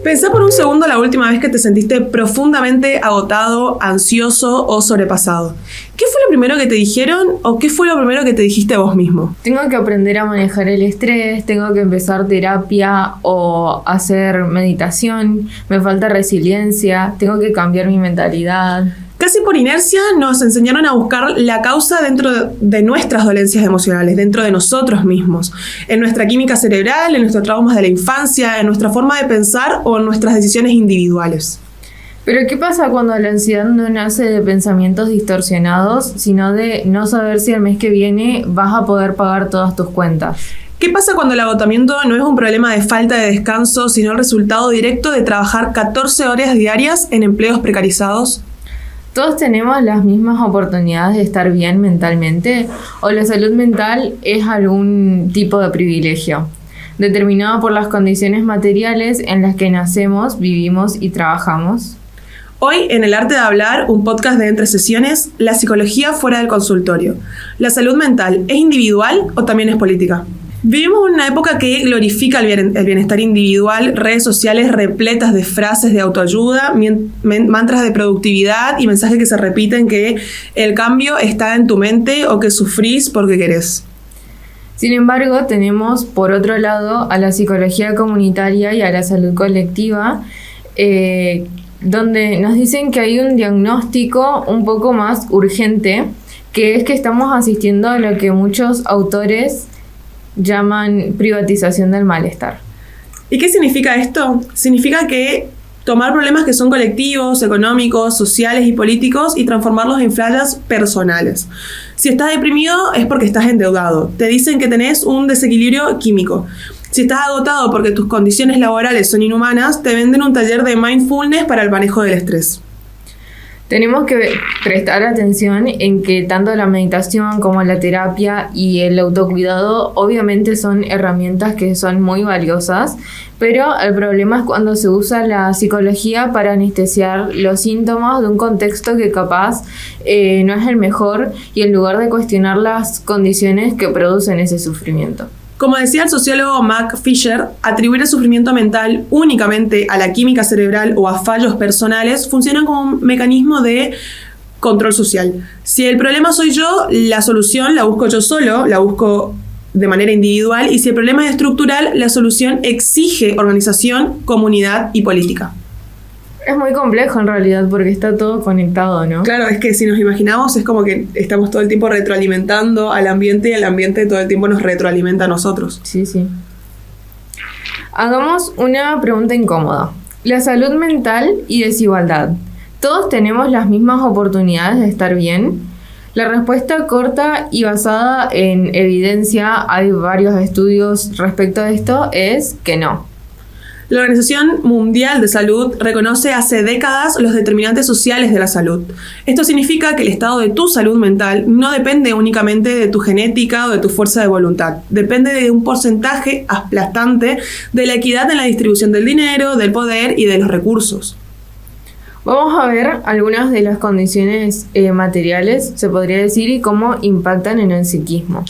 Pensá por un segundo la última vez que te sentiste profundamente agotado, ansioso o sobrepasado. ¿Qué fue lo primero que te dijeron o qué fue lo primero que te dijiste vos mismo? Tengo que aprender a manejar el estrés, tengo que empezar terapia o hacer meditación, me falta resiliencia, tengo que cambiar mi mentalidad. Casi por inercia nos enseñaron a buscar la causa dentro de nuestras dolencias emocionales, dentro de nosotros mismos, en nuestra química cerebral, en nuestros traumas de la infancia, en nuestra forma de pensar o en nuestras decisiones individuales. Pero ¿qué pasa cuando la ansiedad no nace de pensamientos distorsionados, sino de no saber si el mes que viene vas a poder pagar todas tus cuentas? ¿Qué pasa cuando el agotamiento no es un problema de falta de descanso, sino el resultado directo de trabajar 14 horas diarias en empleos precarizados? ¿Todos tenemos las mismas oportunidades de estar bien mentalmente? ¿O la salud mental es algún tipo de privilegio, determinado por las condiciones materiales en las que nacemos, vivimos y trabajamos? Hoy, en El Arte de Hablar, un podcast de Entre Sesiones, la psicología fuera del consultorio. ¿La salud mental es individual o también es política? Vivimos en una época que glorifica el bienestar individual, redes sociales repletas de frases de autoayuda, mantras de productividad y mensajes que se repiten que el cambio está en tu mente o que sufrís porque querés. Sin embargo, tenemos por otro lado a la psicología comunitaria y a la salud colectiva, donde nos dicen que hay un diagnóstico un poco más urgente, que es que estamos asistiendo a lo que muchos autores llaman privatización del malestar. ¿Y qué significa esto? Significa que tomar problemas que son colectivos, económicos, sociales y políticos y transformarlos en fallas personales. Si estás deprimido es porque estás endeudado. Te dicen que tenés un desequilibrio químico. Si estás agotado porque tus condiciones laborales son inhumanas, te venden un taller de mindfulness para el manejo del estrés. Tenemos que prestar atención en que tanto la meditación como la terapia y el autocuidado obviamente son herramientas que son muy valiosas, pero el problema es cuando se usa la psicología para anestesiar los síntomas de un contexto que capaz no es el mejor y en lugar de cuestionar las condiciones que producen ese sufrimiento. Como decía el sociólogo Mac Fisher, atribuir el sufrimiento mental únicamente a la química cerebral o a fallos personales funciona como un mecanismo de control social. Si el problema soy yo, la solución la busco yo solo, la busco de manera individual, y si el problema es estructural, la solución exige organización, comunidad y política. Es muy complejo en realidad porque está todo conectado, ¿no? Claro, es que si nos imaginamos es como que estamos todo el tiempo retroalimentando al ambiente y el ambiente todo el tiempo nos retroalimenta a nosotros. Sí. Hagamos una pregunta incómoda. La salud mental y desigualdad. ¿Todos tenemos las mismas oportunidades de estar bien? La respuesta corta y basada en evidencia, hay varios estudios respecto a esto, es que no. La Organización Mundial de Salud reconoce hace décadas los determinantes sociales de la salud. Esto significa que el estado de tu salud mental no depende únicamente de tu genética o de tu fuerza de voluntad. Depende de un porcentaje aplastante de la equidad en la distribución del dinero, del poder y de los recursos. Vamos a ver algunas de las condiciones materiales, se podría decir, y cómo impactan en el psiquismo.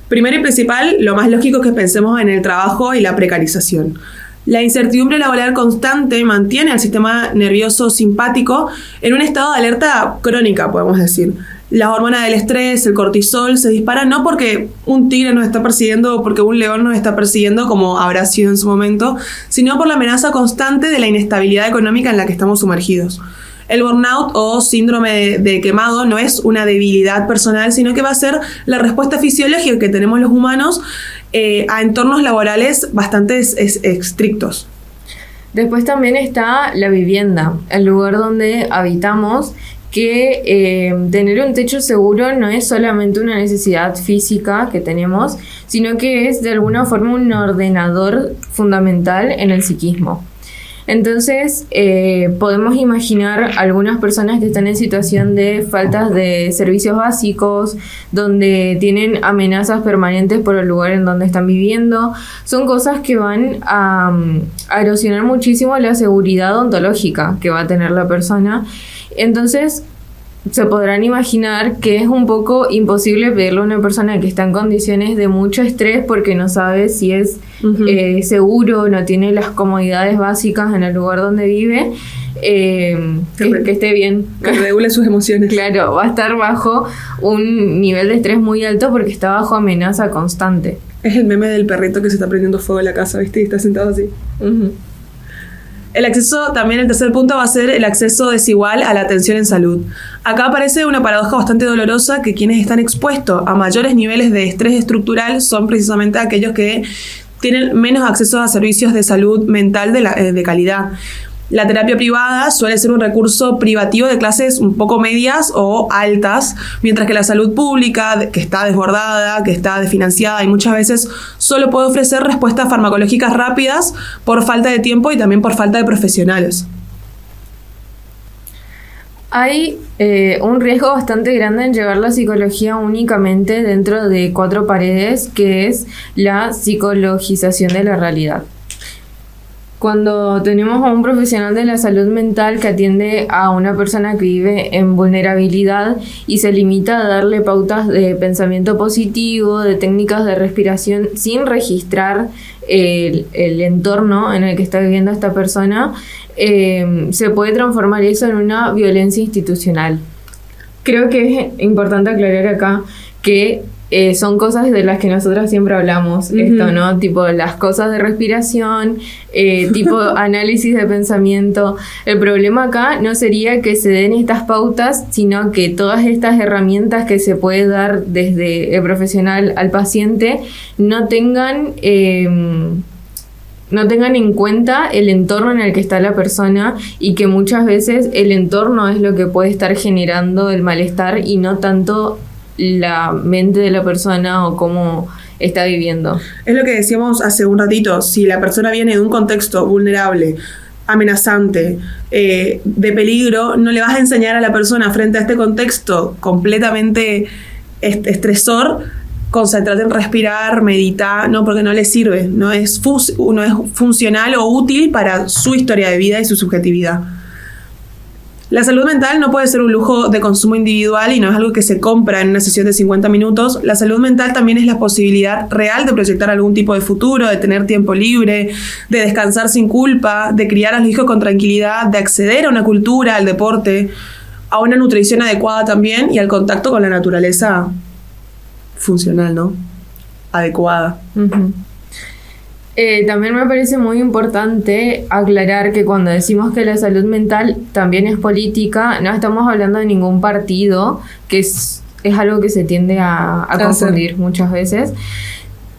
Primero y principal, lo más lógico es que pensemos en el trabajo y la precarización. La incertidumbre laboral constante mantiene al sistema nervioso simpático en un estado de alerta crónica, podemos decir. Las hormonas del estrés, el cortisol, se disparan no porque un tigre nos está persiguiendo o porque un león nos está persiguiendo, como habrá sido en su momento, sino por la amenaza constante de la inestabilidad económica en la que estamos sumergidos. El burnout o síndrome de quemado no es una debilidad personal, sino que va a ser la respuesta fisiológica que tenemos los humanos a entornos laborales bastante estrictos. Después también está la vivienda, el lugar donde habitamos, que tener un techo seguro no es solamente una necesidad física que tenemos, sino que es de alguna forma un ordenador fundamental en el psiquismo. Entonces, podemos imaginar algunas personas que están en situación de faltas de servicios básicos, donde tienen amenazas permanentes por el lugar en donde están viviendo. Son cosas que van a erosionar muchísimo la seguridad ontológica que va a tener la persona. Entonces, se podrán imaginar que es un poco imposible pedirle a una persona que está en condiciones de mucho estrés porque no sabe si es seguro, no tiene las comodidades básicas en el lugar donde vive, que esté bien. Que regule sus emociones. Claro, va a estar bajo un nivel de estrés muy alto porque está bajo amenaza constante. Es el meme del perrito que se está prendiendo fuego en la casa, ¿viste? Y está sentado así. El acceso, también el tercer punto va a ser el acceso desigual a la atención en salud. Acá aparece una paradoja bastante dolorosa, que quienes están expuestos a mayores niveles de estrés estructural son precisamente aquellos que tienen menos acceso a servicios de salud mental de calidad. La terapia privada suele ser un recurso privativo de clases un poco medias o altas, mientras que la salud pública, que está desbordada, que está desfinanciada y muchas veces solo puede ofrecer respuestas farmacológicas rápidas por falta de tiempo y también por falta de profesionales. Hay un riesgo bastante grande en llevar la psicología únicamente dentro de 4 paredes, que es la psicologización de la realidad. Cuando tenemos a un profesional de la salud mental que atiende a una persona que vive en vulnerabilidad y se limita a darle pautas de pensamiento positivo, de técnicas de respiración, sin registrar el entorno en el que está viviendo esta persona, se puede transformar eso en una violencia institucional. Creo que es importante aclarar acá que son cosas de las que nosotras siempre hablamos, esto, ¿no? Tipo las cosas de respiración, tipo análisis de pensamiento. El problema acá no sería que se den estas pautas, sino que todas estas herramientas que se puede dar desde el profesional al paciente no tengan en cuenta el entorno en el que está la persona, y que muchas veces el entorno es lo que puede estar generando el malestar y no tanto la mente de la persona o cómo está viviendo. Es lo que decíamos hace un ratito, si la persona viene de un contexto vulnerable, amenazante, de peligro, no le vas a enseñar a la persona frente a este contexto completamente estresor, concentrarte en respirar, meditar, no, porque no le sirve, no es funcional o útil para su historia de vida y su subjetividad. La salud mental no puede ser un lujo de consumo individual y no es algo que se compra en una sesión de 50 minutos. La salud mental también es la posibilidad real de proyectar algún tipo de futuro, de tener tiempo libre, de descansar sin culpa, de criar a los hijos con tranquilidad, de acceder a una cultura, al deporte, a una nutrición adecuada también y al contacto con la naturaleza funcional, ¿no? Adecuada. También me parece muy importante aclarar que cuando decimos que la salud mental también es política, no estamos hablando de ningún partido, que es algo que se tiende a confundir muchas veces.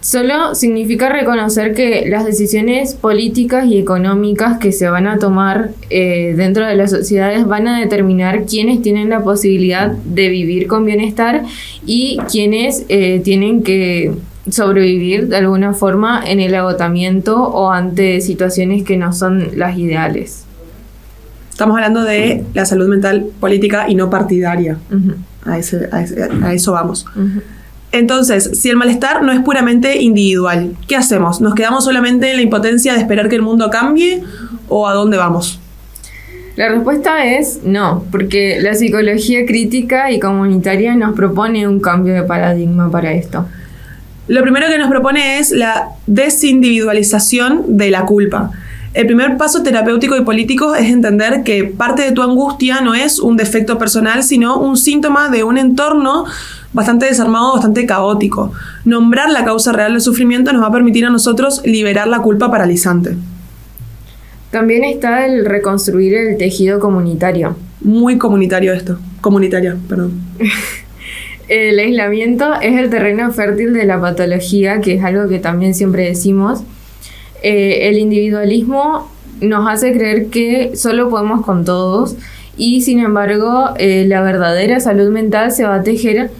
Solo significa reconocer que las decisiones políticas y económicas que se van a tomar dentro de las sociedades van a determinar quiénes tienen la posibilidad de vivir con bienestar y quiénes tienen que sobrevivir de alguna forma en el agotamiento o ante situaciones que no son las ideales. Estamos hablando de la salud mental política y no partidaria. A eso vamos. Entonces, si el malestar no es puramente individual, ¿qué hacemos? ¿Nos quedamos solamente en la impotencia de esperar que el mundo cambie o a dónde vamos? La respuesta es no, porque la psicología crítica y comunitaria nos propone un cambio de paradigma para esto. Lo primero que nos propone es la desindividualización de la culpa. El primer paso terapéutico y político es entender que parte de tu angustia no es un defecto personal, sino un síntoma de un entorno bastante desarmado, bastante caótico. Nombrar la causa real del sufrimiento nos va a permitir a nosotros liberar la culpa paralizante. También está el reconstruir el tejido comunitario. Muy comunitario esto. Comunitaria, perdón. El aislamiento es el terreno fértil de la patología, que es algo que también siempre decimos. El individualismo nos hace creer que solo podemos con todos y, sin embargo, la verdadera salud mental se va a tejer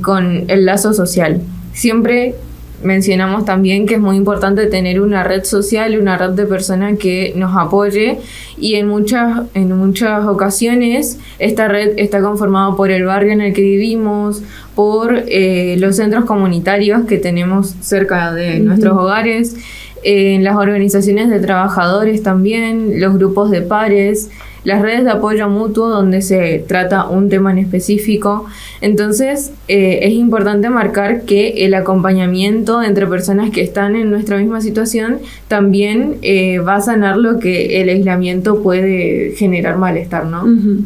con el lazo social. Siempre mencionamos también que es muy importante tener una red social, una red de personas que nos apoye, y en muchas ocasiones esta red está conformada por el barrio en el que vivimos, por los centros comunitarios que tenemos cerca de nuestros hogares, en las organizaciones de trabajadores también, los grupos de pares, las redes de apoyo mutuo donde se trata un tema en específico. Entonces es importante marcar que el acompañamiento entre personas que están en nuestra misma situación también va a sanar lo que el aislamiento puede generar malestar, ¿no? Uh-huh.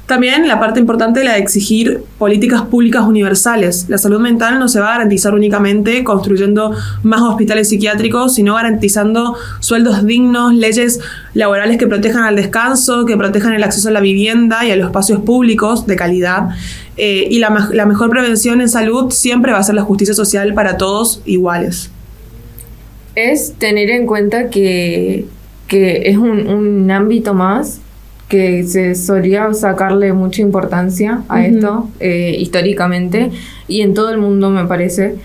También la parte importante es la de exigir políticas públicas universales. La salud mental no se va a garantizar únicamente construyendo más hospitales psiquiátricos, sino garantizando sueldos dignos, leyes laborales que protejan al descanso, que protejan el acceso a la vivienda y a los espacios públicos de calidad. Y la mejor prevención en salud siempre va a ser la justicia social para todos iguales. Es tener en cuenta que es un ámbito más que se solía sacarle mucha importancia a esto históricamente y en todo el mundo, me parece.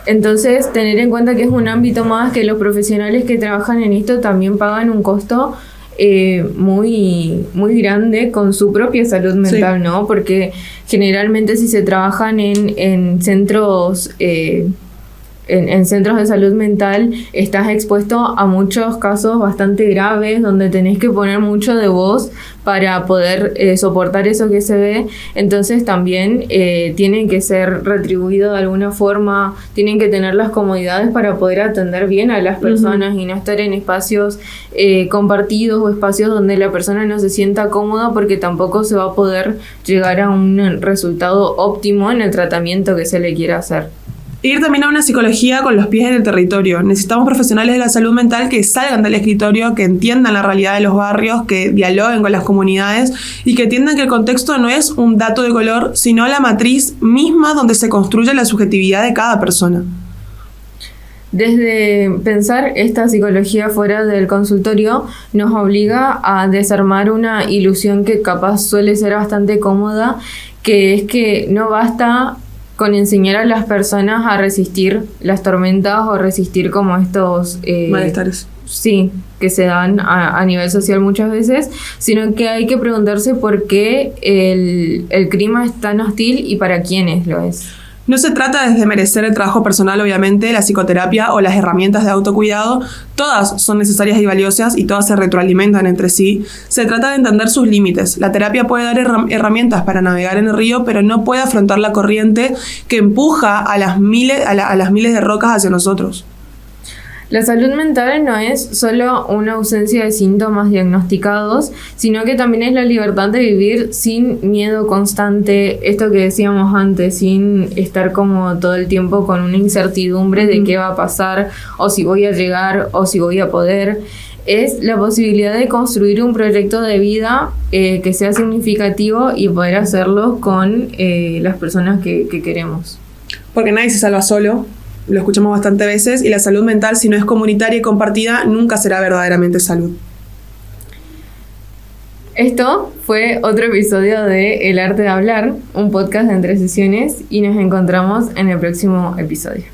Entonces, tener en cuenta que es un ámbito más, que los profesionales que trabajan en esto también pagan un costo muy, muy grande con su propia salud mental, sí, ¿no? Porque generalmente si se trabajan en centros... En centros de salud mental estás expuesto a muchos casos bastante graves donde tenés que poner mucho de vos para poder soportar eso que se ve. Entonces también tienen que ser retribuidos de alguna forma, tienen que tener las comodidades para poder atender bien a las personas y no estar en espacios compartidos o espacios donde la persona no se sienta cómoda, porque tampoco se va a poder llegar a un resultado óptimo en el tratamiento que se le quiera hacer. Ir también a una psicología con los pies en el territorio. Necesitamos profesionales de la salud mental que salgan del escritorio, que entiendan la realidad de los barrios, que dialoguen con las comunidades y que entiendan que el contexto no es un dato de color, sino la matriz misma donde se construye la subjetividad de cada persona. Desde pensar esta psicología fuera del consultorio nos obliga a desarmar una ilusión que capaz suele ser bastante cómoda, que es que no basta con enseñar a las personas a resistir las tormentas o resistir como estos malestares. Sí, que se dan a nivel social muchas veces, sino que hay que preguntarse por qué el clima es tan hostil y para quiénes lo es. No se trata de desmerecer el trabajo personal, obviamente, la psicoterapia o las herramientas de autocuidado. Todas son necesarias y valiosas y todas se retroalimentan entre sí. Se trata de entender sus límites. La terapia puede dar herramientas para navegar en el río, pero no puede afrontar la corriente que empuja a las miles de rocas hacia nosotros. La salud mental no es solo una ausencia de síntomas diagnosticados, sino que también es la libertad de vivir sin miedo constante, esto que decíamos antes, sin estar como todo el tiempo con una incertidumbre de qué va a pasar, o si voy a llegar, o si voy a poder. Es la posibilidad de construir un proyecto de vida que sea significativo y poder hacerlo con las personas que queremos. Porque nadie se salva solo. Lo escuchamos bastantes veces, y la salud mental, si no es comunitaria y compartida, nunca será verdaderamente salud. Esto fue otro episodio de El Arte de Hablar, un podcast de Entre Sesiones, y nos encontramos en el próximo episodio.